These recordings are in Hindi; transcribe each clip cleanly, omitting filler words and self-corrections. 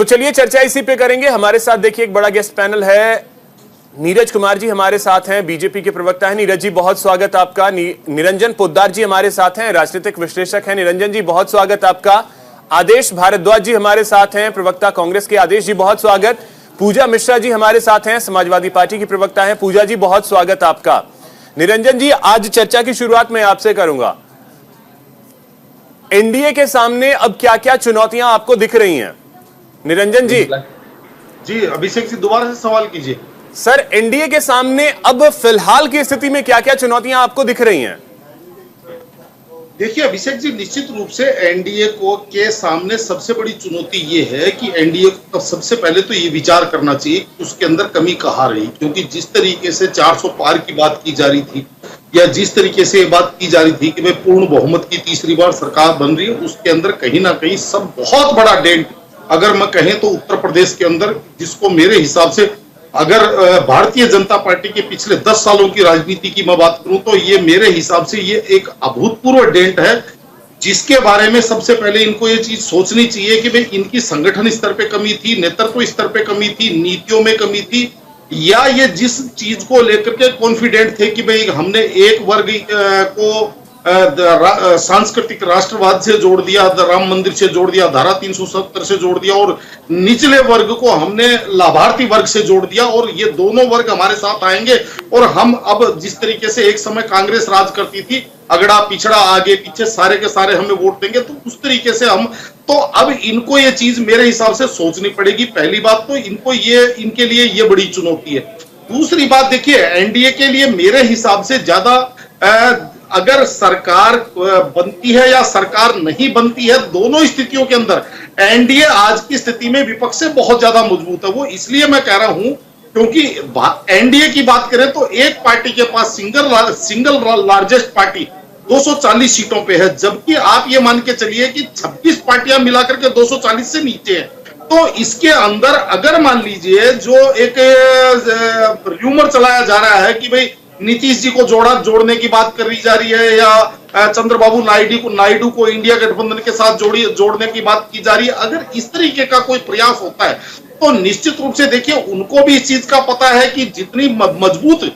तो चलिए चर्चा इसी पे करेंगे। हमारे साथ देखिए एक बड़ा गेस्ट पैनल है, नीरज कुमार जी हमारे साथ हैं, बीजेपी के प्रवक्ता हैं। नीरज जी बहुत स्वागत आपका। निरंजन पोद्दार जी हमारे साथ हैं, राजनीतिक विश्लेषक हैं। निरंजन जी बहुत स्वागत आपका। आदेश भारद्वाज जी हमारे साथ हैं, प्रवक्ता कांग्रेस के। आदेश जी बहुत स्वागत। पूजा मिश्रा जी हमारे साथ हैं, समाजवादी पार्टी की प्रवक्ता हैं। पूजा जी बहुत स्वागत आपका। निरंजन जी आज चर्चा की शुरुआत मैं आपसे करूंगा। एनडीए के सामने अब क्या क्या चुनौतियां आपको दिख रही हैं? निरंजन जी। जी अभिषेक जी दोबारा से सवाल कीजिए। सर एनडीए के सामने अब फिलहाल की स्थिति में क्या क्या चुनौतियां आपको दिख रही हैं? देखिए अभिषेक जी, निश्चित रूप से एनडीए को के सामने सबसे बड़ी चुनौती ये है कि एनडीए को सबसे पहले तो ये विचार करना चाहिए कि उसके अंदर कमी कहाँ रही, क्योंकि जिस तरीके से 400 पार की बात की जा रही थी या जिस तरीके से ये बात की जा रही थी कि भाई पूर्ण बहुमत की तीसरी बार सरकार बन रही है, उसके अंदर कहीं ना कहीं सब बहुत बड़ा डेंट अगर मैं कहें तो उत्तर प्रदेश के अंदर, जिसको मेरे हिसाब से अगर भारतीय जनता पार्टी के पिछले 10 सालों की राजनीति की मैं बात करूं तो ये मेरे हिसाब से ये एक अभूतपूर्व डेंट है, जिसके बारे में सबसे पहले इनको ये चीज सोचनी चाहिए कि भाई इनकी संगठन स्तर पे कमी थी, नेतृत्व स्तर पे कमी थी, नीतियों में कमी थी, या ये जिस चीज को लेकर के कॉन्फिडेंट थे कि भाई हमने एक वर्ग को सांस्कृतिक राष्ट्रवाद से जोड़ दिया, राम मंदिर से जोड़ दिया, धारा 370 से जोड़ दिया, और निचले वर्ग को हमने लाभार्थी वर्ग से जोड़ दिया, और ये दोनों वर्ग हमारे साथ आएंगे और हम अब जिस तरीके से एक समय कांग्रेस राज करती थी, अगड़ा पिछड़ा आगे पीछे सारे के सारे हमें वोट देंगे, तो उस तरीके से हम तो अब इनको ये चीज मेरे हिसाब से सोचनी पड़ेगी। पहली बात तो इनको ये इनके लिए ये बड़ी चुनौती है। दूसरी बात देखिए, एनडीए के लिए मेरे हिसाब से ज्यादा अगर सरकार बनती है या सरकार नहीं बनती है, दोनों स्थितियों के अंदर एनडीए आज की स्थिति में विपक्ष से बहुत ज्यादा मजबूत है। वो इसलिए मैं कह रहा हूं क्योंकि एनडीए की बात करें तो एक पार्टी के पास सिंगल लार्जेस्ट पार्टी 240 सीटों पे है, जबकि आप ये मान के चलिए कि 26 पार्टियां मिलाकर के 240 से नीचे है। तो इसके अंदर अगर मान लीजिए जो एक र्यूमर चलाया जा रहा है कि भाई नीतीश जी को जोड़ने की बात करी जा रही है, या चंद्रबाबू नायडू को इंडिया गठबंधन के साथ जोड़ने की बात की जा रही है, अगर इस तरीके का कोई प्रयास होता है तो निश्चित रूप से देखिए उनको भी इस चीज का पता है कि जितनी मजबूत,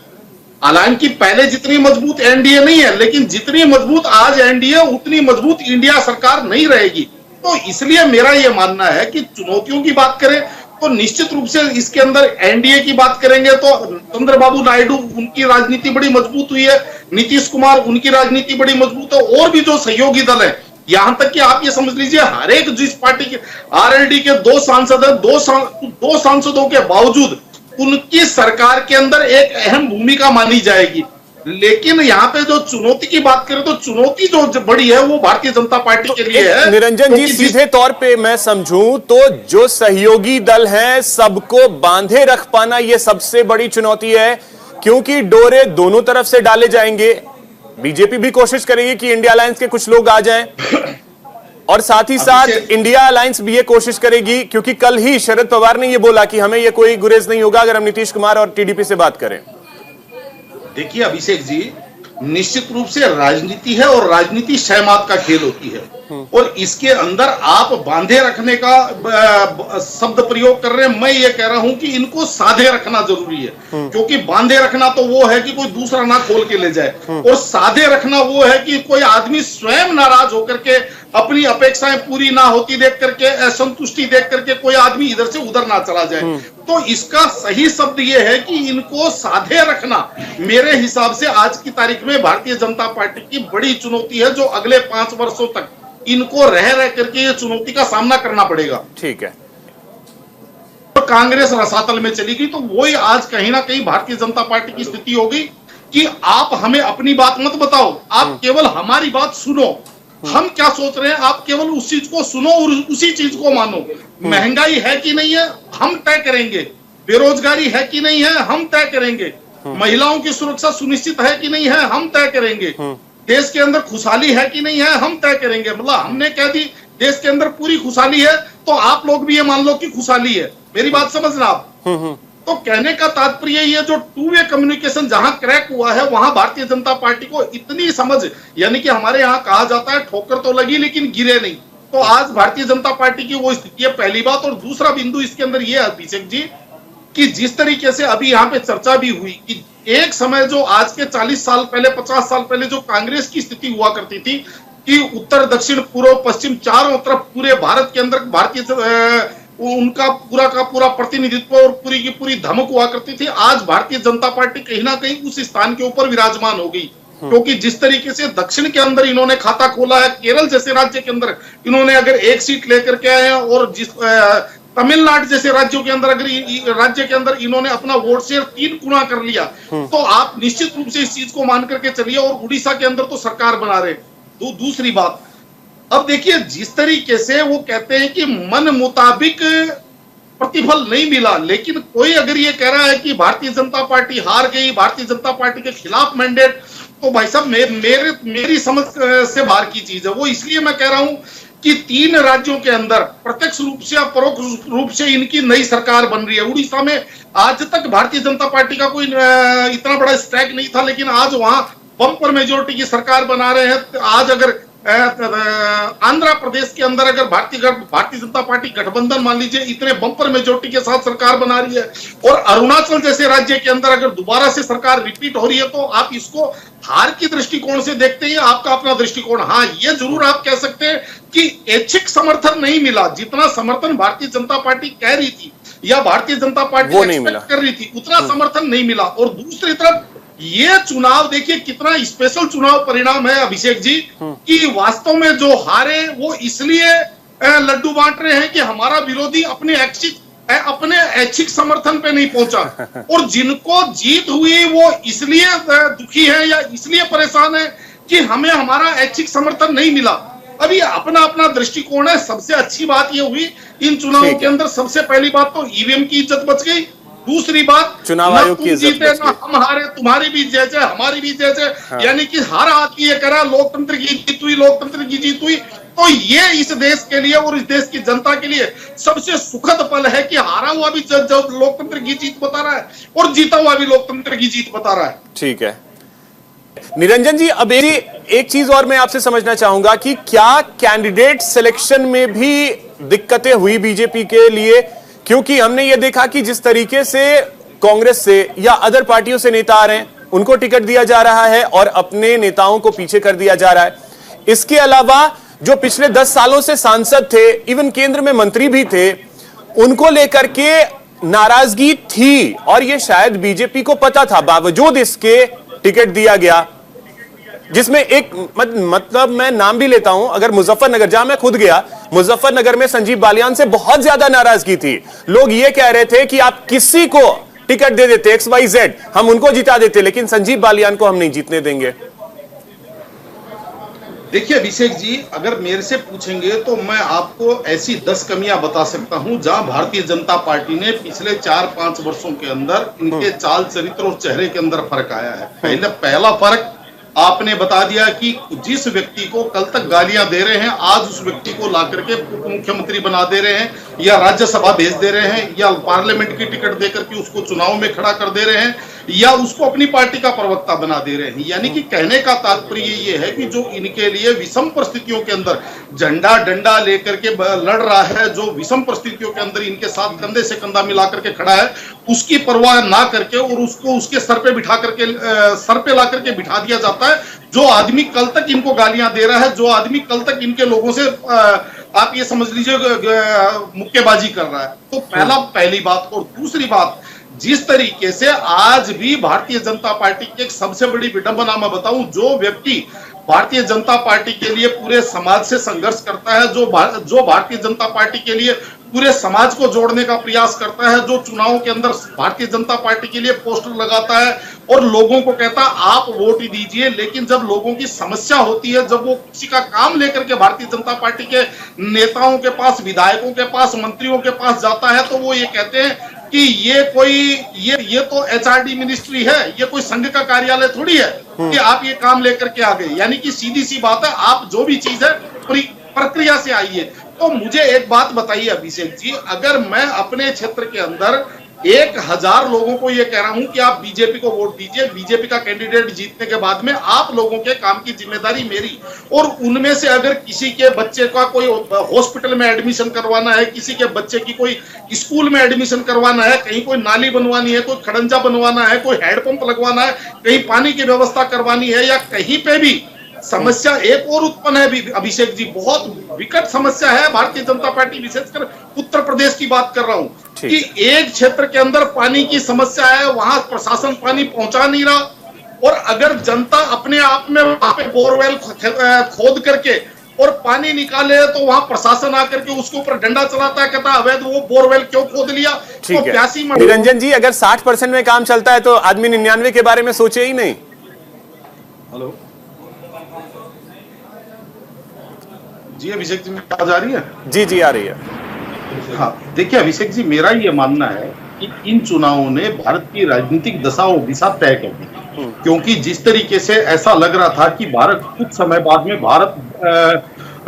हालांकि पहले जितनी मजबूत एनडीए नहीं है, लेकिन जितनी मजबूत आज एनडीए उतनी मजबूत इंडिया सरकार नहीं रहेगी। तो इसलिए मेरा यह मानना है कि चुनौतियों की बात करें तो निश्चित रूप से इसके अंदर एनडीए की बात करेंगे तो चंद्रबाबू नायडू उनकी राजनीति बड़ी मजबूत हुई है, नीतीश कुमार उनकी राजनीति बड़ी मजबूत है, और भी जो सहयोगी दल है, यहां तक कि आप ये समझ लीजिए हर एक जिस पार्टी के आरएलडी के 2 सांसद है, दो सांसदों के बावजूद उनकी सरकार के अंदर एक अहम भूमिका मानी जाएगी। लेकिन यहाँ पे जो चुनौती की बात करें तो चुनौती जो बड़ी है वो भारतीय जनता पार्टी के लिए है। निरंजन जी सीधे तौर पे मैं समझूं तो जो सहयोगी दल हैं सबको बांधे रख पाना ये सबसे बड़ी चुनौती है, क्योंकि डोरे दोनों तरफ से डाले जाएंगे। बीजेपी भी कोशिश करेगी कि इंडिया अलायंस के कुछ लोग आ जाएं, और साथ ही साथ इंडिया अलायंस भी ये कोशिश करेगी, क्योंकि कल ही शरद पवार ने ये बोला कि हमें ये कोई गुरेज नहीं होगा अगर हम नीतीश कुमार और टीडीपी से बात करें। देखिए अभिषेक जी, निश्चित रूप से राजनीति है और राजनीति शहमात का खेल होती है, और इसके अंदर आप बांधे रखने का शब्द प्रयोग कर रहे हैं। मैं ये कह रहा हूं कि इनको साधे रखना जरूरी है, क्योंकि बांधे रखना तो वो है कि कोई दूसरा ना खोल के ले जाए, और साधे रखना वो है कि कोई आदमी स्वयं नाराज होकर के अपनी अपेक्षाएं पूरी ना होती देख करके, असंतुष्टि देख करके कोई आदमी इधर से उधर ना चला जाए। तो इसका सही शब्द यह है कि इनको साधे रखना मेरे हिसाब से आज की तारीख में भारतीय जनता पार्टी की बड़ी चुनौती है, जो अगले 5 वर्षों तक इनको रह करके ये चुनौती का सामना करना पड़ेगा। ठीक है। तो कांग्रेस रसातल में चली गई, तो वही आज कहीं ना कहीं भारतीय जनता पार्टी की स्थिति हो गई कि आप हमें अपनी बात मत बताओ, आप केवल हमारी बात सुनो। हम क्या सोच रहे हैं आप केवल उस चीज को सुनो और उसी चीज को मानो। महंगाई है कि नहीं है हम तय करेंगे, बेरोजगारी है कि नहीं है हम तय करेंगे, महिलाओं की सुरक्षा सुनिश्चित है कि नहीं है हम तय करेंगे, देश के अंदर खुशहाली है कि नहीं है हम तय करेंगे। मतलब हमने कह दी देश के अंदर पूरी खुशहाली है, तो आप लोग भी ये मान लो कि खुशहाली है। मेरी बात समझना आप। तो कहने का तात्पर्य ये जो टू वे कम्युनिकेशन जहां क्रैक हुआ है, वहां भारतीय जनता पार्टी को इतनी समझ, यानी कि हमारे यहाँ कहा जाता है ठोकर तो लगी लेकिन गिरे नहीं, तो आज भारतीय जनता पार्टी की वो स्थिति है, पहली बात। और दूसरा बिंदु इसके अंदर ये है अभिषेक जी कि जिस तरीके से अभी यहाँ पे चर्चा भी हुई कि एक समय जो आज के 40 साल पहले 50 साल पहले जो कांग्रेस की स्थिति हुआ करती थी कि उत्तर दक्षिण पूर्व पश्चिम चारों तरफ पूरे भारत के अंदर उनका पूरा का पूरा प्रतिनिधित्व और पूरी की पूरी धमक हुआ करती थी, आज भारतीय जनता पार्टी कहीं ना कहीं उस स्थान के ऊपर विराजमान हो गई। क्योंकि जिस तरीके से दक्षिण के अंदर इन्होंने खाता खोला है, केरल जैसे राज्य के अंदर इन्होंने अगर एक सीट लेकर के आए हैं, और जिस तमिलनाडु जैसे राज्यों के अंदर अगर राज्य के अंदर इन्होंने अपना वोट शेयर 3 गुना कर लिया, तो आप निश्चित रूप से इस चीज को मान करके चलिए। और उड़ीसा के अंदर तो सरकार बना रहे। दूसरी बात, अब देखिए जिस तरीके से वो कहते हैं कि मन मुताबिक प्रतिफल नहीं मिला, लेकिन कोई अगर ये कह रहा है कि भारतीय जनता पार्टी हार गई, भारतीय जनता पार्टी के खिलाफ मैंडेट, तो भाई साहब मेरी समझ से बाहर की चीज है वो। इसलिए मैं कह रहा हूं कि 3 राज्यों के अंदर प्रत्यक्ष रूप से या परोक्ष रूप से इनकी नई सरकार बन रही है। उड़ीसा में आज तक भारतीय जनता पार्टी का कोई इतना बड़ा स्ट्राइक नहीं था, लेकिन आज वहां बम्पर मेजोरिटी की सरकार बना रहे हैं। आज अगर आंध्र प्रदेश के अंदर अगर भारतीय जनता पार्टी गठबंधन मान लीजिए इतने बम्पर मेजोरिटी के साथ सरकार बना रही है, और अरुणाचल जैसे राज्य के अंदर अगर दोबारा से सरकार रिपीट हो रही है, तो आप इसको हार की दृष्टिकोण से देखते हैं, आपका अपना दृष्टिकोण। हाँ, ये जरूर आप कह सकते हैं कि ऐच्छिक समर्थन नहीं मिला, जितना समर्थन भारतीय जनता पार्टी कह रही थी या भारतीय जनता पार्टी एक्सपेक्ट कर रही थी उतना समर्थन नहीं मिला। और दूसरी तरफ ये चुनाव देखिए कितना स्पेशल चुनाव परिणाम है अभिषेक जी, कि वास्तव में जो हारे वो इसलिए लड्डू बांट रहे हैं कि हमारा विरोधी अपने ऐच्छिक समर्थन पे नहीं पहुंचा, और जिनको जीत हुई वो इसलिए दुखी है या इसलिए परेशान है कि हमें हमारा ऐच्छिक समर्थन नहीं मिला। अभी अपना अपना दृष्टिकोण है। सबसे अच्छी बात ये हुई इन चुनावों के अंदर, सबसे पहली बात तो ईवीएम की इज्जत बच गई। दूसरी बात, चुनाव आयोग की इज्जत बच गई। हम हारे, तुम्हारी भी जय जय, हमारी भी जय जय। हाँ। यानी कि हर आदमी ये करा लोकतंत्र की जीत हुई, लोकतंत्र की जीत हुई। तो ये इस देश के लिए और इस देश की जनता के लिए सबसे सुखद पल है कि हारा हुआ भी लोकतंत्र की जीत बता रहा है और जीता हुआ भी लोकतंत्र की जीत बता रहा है। ठीक है निरंजन जी, अब एक चीज और मैं आपसे समझना चाहूंगा कि क्या कैंडिडेट सिलेक्शन में भी दिक्कतें हुई बीजेपी के लिए? क्योंकि हमने ये देखा कि जिस तरीके से कांग्रेस से या अदर पार्टियों से नेता आ रहे हैं, उनको टिकट दिया जा रहा है और अपने नेताओं को पीछे कर दिया जा रहा है। इसके अलावा जो पिछले 10 सालों से सांसद थे, इवन केंद्र में मंत्री भी थे, उनको लेकर के नाराजगी थी और ये शायद बीजेपी को पता था, बावजूद इसके टिकट दिया गया। जिसमें एक मतलब मैं नाम भी लेता हूं, अगर मुजफ्फरनगर, जहां मैं खुद गया, मुजफ्फरनगर में संजीव बालियान से बहुत ज्यादा नाराजगी थी। लोग ये कह रहे थे कि आप किसी को टिकट दे देते XYZ, हम उनको जिता देते, लेकिन संजीव बालियान को हम नहीं जीतने देंगे। देखिए अभिषेक जी, अगर मेरे से पूछेंगे तो मैं आपको ऐसी 10 कमियां बता सकता हूं जहां भारतीय जनता पार्टी ने पिछले 4-5 वर्षों के अंदर इनके चाल चरित्र और चेहरे के अंदर फर्क आया है। पहला फर्क आपने बता दिया कि जिस व्यक्ति को कल तक गालियां दे रहे हैं, आज उस व्यक्ति को ला करके उप मुख्यमंत्री बना दे रहे हैं, या राज्यसभा भेज दे रहे हैं, या पार्लियामेंट की टिकट देकर के उसको चुनाव में खड़ा कर दे रहे हैं, या उसको अपनी पार्टी का प्रवक्ता बना दे रहे हैं। यानी कि कहने का तात्पर्य ये है कि जो इनके लिए विषम परिस्थितियों के अंदर झंडा डंडा लेकर के लड़ रहा है, जो विषम परिस्थितियों के अंदर इनके साथ कंधे से कंधा मिला करके खड़ा है, उसकी परवाह ना करके और उसको उसके सर पे बिठा करके सर पे ला करके बिठा दिया जाता है। जो आदमी कल तक इनको गालियां दे रहा है, जो आदमी कल तक इनके लोगों से आप ये समझ लीजिए मुक्केबाजी कर रहा है। तो पहली बात। और दूसरी बात, जिस तरीके से आज भी भारतीय जनता पार्टी की एक सबसे बड़ी विडंबना मैं बताऊं, जो व्यक्ति भारतीय जनता पार्टी के लिए पूरे समाज से संघर्ष करता है, जो भारतीय जनता पार्टी के लिए पूरे समाज को जोड़ने का प्रयास करता है, जो चुनावों के अंदर भारतीय जनता पार्टी के लिए पोस्टर लगाता है और लोगों को कहता है आप वोट दीजिए, लेकिन जब लोगों की समस्या होती है, जब वो किसी का काम लेकर के भारतीय जनता पार्टी के नेताओं के पास, विधायकों के पास, मंत्रियों के पास जाता है, तो वो ये कहते हैं कि ये तो HRD मिनिस्ट्री है, ये कोई संघ का कार्यालय थोड़ी है कि आप ये काम लेकर के आ गए। यानी कि सीधी सी बात है, आप जो भी चीज है प्रक्रिया से आइए। तो मुझे एक बात बताइए अभिषेक जी, अगर मैं अपने क्षेत्र के अंदर 1000 लोगों को ये कह रहा हूं कि आप बीजेपी को वोट दीजिए, बीजेपी का कैंडिडेट जीतने के बाद में आप लोगों के काम की जिम्मेदारी मेरी। और उनमें से अगर किसी के बच्चे का कोई हॉस्पिटल में एडमिशन करवाना है, किसी के बच्चे की कोई स्कूल में एडमिशन करवाना है, कहीं कोई नाली बनवानी है, कोई खड़ंजा बनवाना है, कोई हैंडपंप लगवाना है, कहीं पानी की व्यवस्था करवानी है, या कहीं पे भी समस्या एक और उत्पन्न है अभिषेक जी, बहुत विकट समस्या है भारतीय जनता पार्टी, विशेषकर उत्तर प्रदेश की बात कर रहा हूं कि एक क्षेत्र के अंदर पानी की समस्या है, वहां प्रशासन पानी पहुंचा नहीं रहा। और अगर जनता अपने आप में वहां पे बोरवेल खोद करके और पानी निकाले तो वहां प्रशासन आकर के उसके ऊपर डंडा चलाता है, कहता अवैध वो बोरवेल क्यों खोद लिया। तो प्यासी निरंजन जी, अगर 60% में काम चलता है तो आदमी 99 के बारे में सोचे ही नहीं। हेलो जी, अभिषेक जी मेरी आवाज आ रही है? जी जी आ रही है। हाँ देखिए अभिषेक जी, मेरा ये मानना है कि इन चुनावों ने भारत की राजनीतिक दशा और दिशा तय कर दी, क्योंकि जिस तरीके से ऐसा लग रहा था कि भारत कुछ समय बाद में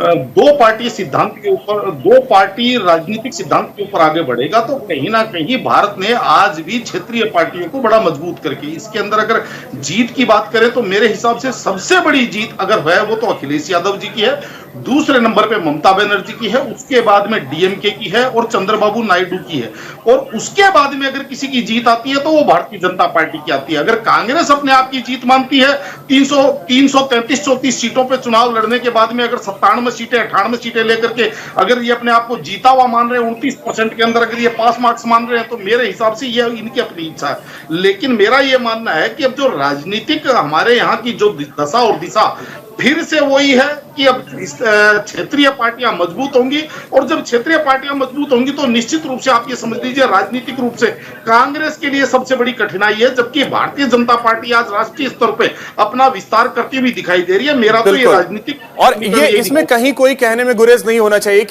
दो पार्टी सिद्धांत के ऊपर, दो पार्टी राजनीतिक सिद्धांत के ऊपर आगे बढ़ेगा, तो कहीं ना कहीं भारत ने आज भी क्षेत्रीय पार्टियों को बड़ा मजबूत करके इसके अंदर अगर जीत की बात करें तो मेरे हिसाब से सबसे बड़ी जीत अगर है वो तो अखिलेश यादव जी की है, दूसरे नंबर पे ममता बनर्जी की है, उसके बाद में डीएमके की है और चंद्रबाबू नायडू की है, और उसके बाद में अगर किसी की जीत आती है तो वो भारतीय जनता पार्टी की आती है। अगर कांग्रेस अपने आप की जीत मानती है 333-34 सीटों पे चुनाव लड़ने के बाद में, अगर 97 सीटें 98 सीटें लेकर के अगर ये अपने आप को जीता हुआ मान रहे हैं, 29% के अंदर अगर ये पास मार्क्स मान रहे हैं, तो मेरे हिसाब से ये इनकी अपनी इच्छा है। लेकिन मेरा ये मानना है कि अब जो राजनीतिक हमारे यहाँ की जो दशा और दिशा फिर से वही है कि अब क्षेत्रीय पार्टियां मजबूत होंगी, और जब क्षेत्रीय पार्टियां मजबूत होंगी तो निश्चित रूप से आप ये समझ लीजिए राजनीतिक रूप से कांग्रेस के लिए सबसे बड़ी कठिनाई है, जबकि भारतीय जनता पार्टी आज राष्ट्रीय स्तर पे अपना विस्तार करती हुई दिखाई दे रही है। मेरा तो ये राजनीतिक और ये इसमें कहीं कोई कहने में गुरेज नहीं होना चाहिए